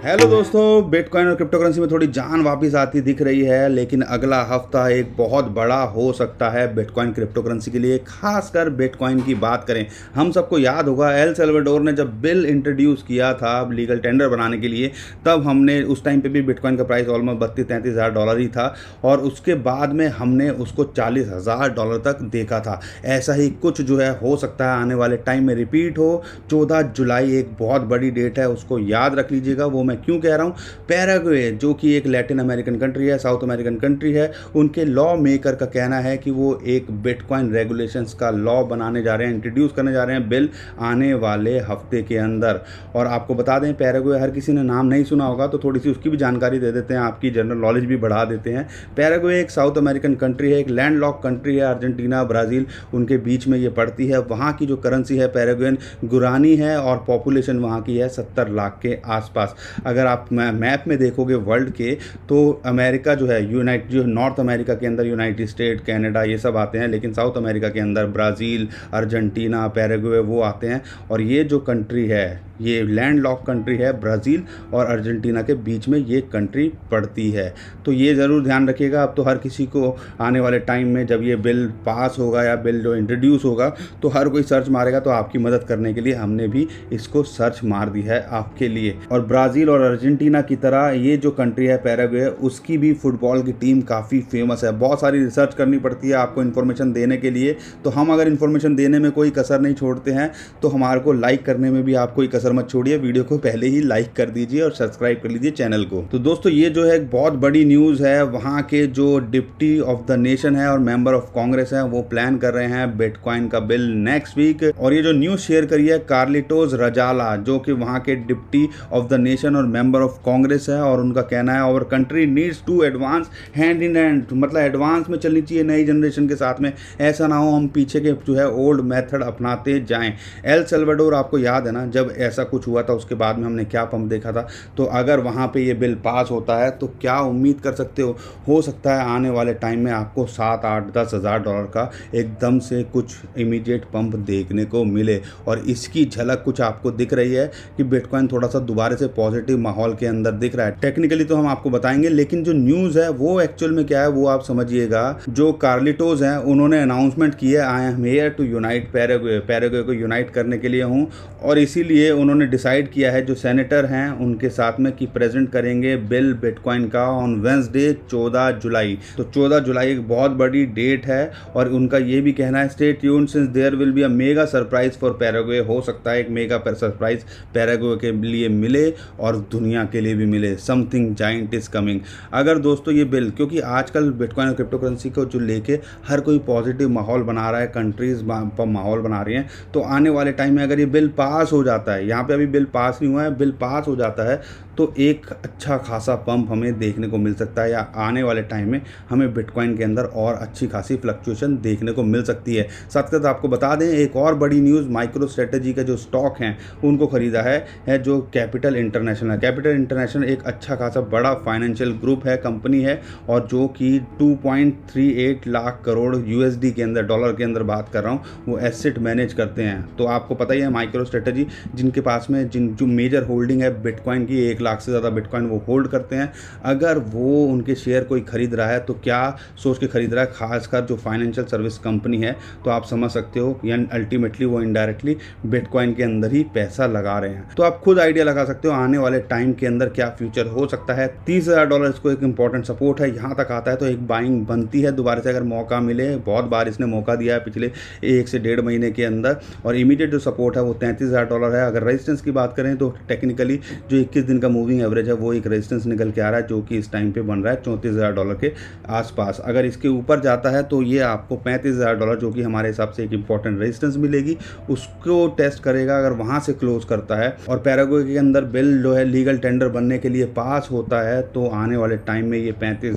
Hello दोस्तों, bitcoin और crypto currency में थोड़ी जान वापस आती दिख रही है, लेकिन अगला हफ्ता एक बहुत बड़ा हो सकता है बिटकॉइन क्रिप्टो करेंसी के लिए। खासकर बिटकॉइन की बात करें, हम सबको याद होगा एल सल्वाडोर ने जब बिल इंट्रोड्यूस किया था लीगल टेंडर बनाने के लिए, तब हमने उस टाइम पे भी बिटकॉइन का प्राइस ऑलमोस्ट 32-33 हज़ार डॉलर ही था और उसके बाद में हमने उसको 40 हज़ार डॉलर तक देखा था। ऐसा ही कुछ जो है हो सकता है आने वाले टाइम में रिपीट हो। 14 जुलाई एक बहुत बड़ी डेट है, उसको याद रख लीजिएगा। वो मैं क्यों कह रहा हूँ, पैराग्वे जो कि एक लैटिन अमेरिकन कंट्री है, साउथ अमेरिकन कंट्री है, उनके लॉ मेकर का कहना है कि वो एक बिटकॉइन रेगुलेशंस का लॉ बनाने जा रहे हैं, इंट्रोड्यूस करने जा रहे हैं बिल आने वाले हफ्ते के अंदर। और आपको बता दें, पैराग्वे हर किसी ने नाम नहीं सुना होगा, तो थोड़ी सी उसकी भी जानकारी दे देते हैं, आपकी जनरल नॉलेज भी बढ़ा देते हैं। पैराग्वे एक साउथ अमेरिकन कंट्री है, एक लैंड लॉक कंट्री है, अर्जेंटीना ब्राज़ील उनके बीच में ये पड़ती है। वहाँ की जो करेंसी है पैराग्वेन गुरानी है और पॉपुलेशन वहाँ की है 70 लाख के आसपास। अगर आप मैप में देखोगे वर्ल्ड के, तो अमेरिका जो है जो नॉर्थ अमेरिका के अंदर यूनाइटेड स्टेट, कनाडा ये सब आते हैं, लेकिन साउथ अमेरिका के अंदर ब्राज़ील, अर्जेंटीना, पैराग्वे वो आते हैं। और ये जो कंट्री है, ये लैंड लॉक कंट्री है, ब्राज़ील और अर्जेंटीना के बीच में ये कंट्री पड़ती है। तो ये ज़रूर ध्यान रखिएगा। अब तो हर किसी को आने वाले टाइम में जब ये बिल पास होगा या बिल जो इंट्रोड्यूस होगा, तो हर कोई सर्च मारेगा। तो आपकी मदद करने के लिए हमने भी इसको सर्च मार दी है आपके लिए। और ब्राज़ील और अर्जेंटीना की तरह ये जो कंट्री है पैराग्वे, उसकी भी फुटबॉल की टीम काफ़ी फेमस है। बहुत सारी रिसर्च करनी पड़ती है आपको इन्फॉर्मेशन देने के लिए। तो हम अगर इन्फॉर्मेशन देने में कोई कसर नहीं छोड़ते हैं, तो हमारे को लाइक करने में भी आप कोई कसर मत छोड़िए। वीडियो को पहले ही लाइक कर दीजिए और सब्सक्राइब कर लीजिए चैनल को। तो दोस्तों, ये जो है एक बहुत बड़ी न्यूज़ है। वहाँ के जो डिप्टी ऑफ द नेशन है और मेंबर ऑफ कांग्रेस है, वो प्लान कर रहे हैं बिटकॉइन का बिल नेक्स्ट वीक। और ये जो न्यूज़ शेयर करी है कार्लिटोस रजाला, जो कि वहाँ के डिप्टी ऑफ द नेशन और मेंबर ऑफ कांग्रेस है, और उनका कहना है our country needs to advance hand in hand, मतलब एडवांस में चलनी चाहिए नई जनरेशन के साथ में। ऐसा ना हो हम पीछे के जो है ओल्ड मेथड अपनाते जाएं। एल सल्वाडोर आपको याद है ना, जब ऐसा कुछ हुआ था उसके बाद में हमने क्या पंप देखा था। तो अगर वहाँ पे ये बिल पास होता है तो क्या उम्मीद कर सकते हो सकता है आने वाले टाइम में आपको 7, 8, 10 हज़ार डॉलर का एकदम से कुछ इमीडिएट पंप देखने को मिले। और इसकी झलक कुछ आपको दिख रही है कि बिटकॉइन थोड़ा सा दोबारा से पॉजिटिव माहौल के अंदर दिख रहा है। टेक्निकली तो हम आपको बताएंगे, लेकिन जो न्यूज़ है वो एक्चुअल में क्या है वो आप समझिएगा। जो कार्लिटोस हैं, उन्होंने अनाउंसमेंट की है, I am here to unite Paraguay को यूनाइट करने के लिए हूँ। और इसीलिए उन्होंने डिसाइड किया है जो सेनेटर हैं उनके साथ में कि प्रेजेंट करेंगे बिल बिटकॉइन का ऑन वेंसडे 14 जुलाई। तो 14 जुलाई एक बहुत बड़ी डेट है। और उनका ये भी कहना है, stay tuned since there will be a mega surprise for Paraguay. हो सकता है एक मेगा सरप्राइज पैराग्वे के लिए मिले और दुनिया के लिए भी मिले। Something giant is coming. अगर दोस्तों ये बिल, क्योंकि आजकल बिटकॉइन और क्रिप्टो करेंसी को जो लेके हर कोई पॉजिटिव माहौल बना रहा है, कंट्रीज माहौल बना रही हैं, तो आने वाले टाइम में अगर ये बिल पास हो जाता है, यहाँ पे अभी बिल पास नहीं हुआ है, बिल पास हो जाता है, तो एक अच्छा खासा पंप हमें देखने को मिल सकता है, या आने वाले टाइम में हमें बिटकॉइन के अंदर और अच्छी खासी फ्लक्चुएशन देखने को मिल सकती है। साथ साथ आपको बता दें एक और बड़ी न्यूज़, माइक्रो स्ट्रेटेजी का जो स्टॉक हैं उनको खरीदा है जो कैपिटल इंटरनेशनल है। कैपिटल इंटरनेशनल एक अच्छा खासा बड़ा फाइनेंशियल ग्रुप है, कंपनी है, और जो कि 2.38 लाख करोड़ यूएसडी के अंदर, डॉलर के अंदर बात कर रहा हूँ, वो एसेट मैनेज करते हैं। तो आपको पता ही है माइक्रो स्ट्रेटेजी जिनके पास में जो मेजर होल्डिंग है बिटकॉइन की, 1 लाख से ज़्यादा बिटकॉइन वो होल्ड करते हैं। अगर वो उनके शेयर कोई खरीद रहा है तो क्या सोच के खरीद रहा है, खासकर जो फाइनेंशियल सर्विस कंपनी है, तो आप समझ सकते हो यानी अल्टीमेटली वो इनडायरेक्टली बिटकॉइन के अंदर ही पैसा लगा रहे हैं। तो आप खुद आइडिया लगा सकते हो आने वाले टाइम के अंदर क्या फ्यूचर हो सकता है। 30 हज़ार डॉलर इसको एक इंपॉर्टेंट सपोर्ट है, यहाँ तक आता है तो एक बाइंग बनती है दोबारा से अगर मौका मिले। बहुत बार इसने मौका दिया है पिछले 1 से 1.5 महीने के अंदर। और इमीडिएट जो सपोर्ट है वो 33 हज़ार डॉलर है। अगर रेजिस्टेंस की बात करें तो टेक्निकली जो 21 दिन का मूविंग एवरेज है वो एक रेजिस्टेंस निकल के आ रहा है, जो कि इस टाइम पे बन रहा है 34 हज़ार डॉलर के आसपास। अगर इसके ऊपर जाता है तो ये आपको 35 हज़ार डॉलर, जो कि हमारे हिसाब से एक इंपॉर्टेंट रेजिस्टेंस मिलेगी, उसको टेस्ट करेगा। अगर वहाँ से क्लोज करता है और पैराग्वे के अंदर बिल जो है लीगल टेंडर बनने के लिए पास होता है, तो आने वाले टाइम में ये 37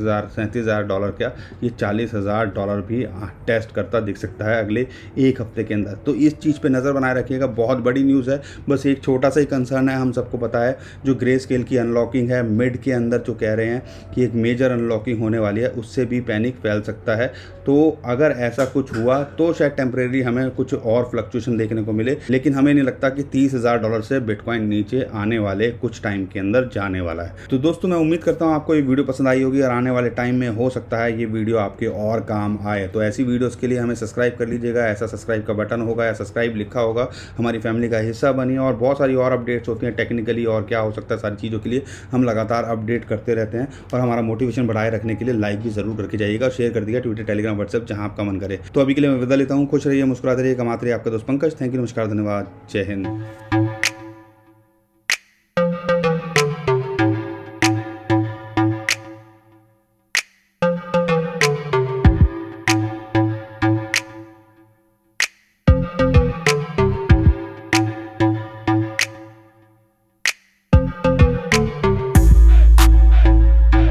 हज़ार डॉलर क्या, ये 40 हज़ार डॉलर भी टेस्ट करता दिख सकता है अगले एक हफ्ते के अंदर। तो इस चीज़ पे नज़र बनाए रखिएगा। बहुत बड़ी न्यूज़ है। बस एक छोटा सा ही कंसर्न है, हम सबको पता है जो ग्रे स्केल की अनलॉकिंग है, मिड के अंदर जो कह रहे हैं कि एक मेजर अनलॉकिंग होने वाली है, उससे भी पैनिक फैल सकता है। तो अगर ऐसा कुछ हुआ तो शायद टेम्परेरी हमें कुछ और फ्लक्चुएशन देखने को मिले, लेकिन हमें नहीं लगता कि $30,000 से बिटकॉइन नीचे आने वाले कुछ टाइम के अंदर जाने वाला है। तो दोस्तों मैं उम्मीद करता हूँ आपको ये वीडियो पसंद आई होगी और आने वाले टाइम में हो सकता है ये वीडियो आपके और काम आए। तो ऐसी वीडियोस के लिए हमें सब्सक्राइब कर लीजिएगा, ऐसा सब्सक्राइब का बटन होगा या सब्सक्राइब लिखा होगा, हमारी फैमिली का हिस्सा बनिए। और बहुत सारी और अपडेट्स होती हैं टेक्निकली और क्या हो सकता है, सारी चीज़ों के लिए हम लगातार अपडेट करते रहते हैं। और हमारा मोटिवेशन बढ़ाए रखने के लिए लाइक भी जरूर करके जाइएगा, शेयर कर दिएगा ट्विटर, टेलीग्राम, व्हाट्सएप, जहाँ आपका मन करे। तो अभी के लिए मैं विदा लेता हूँ। खुश रहिए, मुस्कुराते रहिए। कमाते रहिए। आपका दोस्त पंकज। थैंक यू, नमस्कार, धन्यवाद, जय हिंद।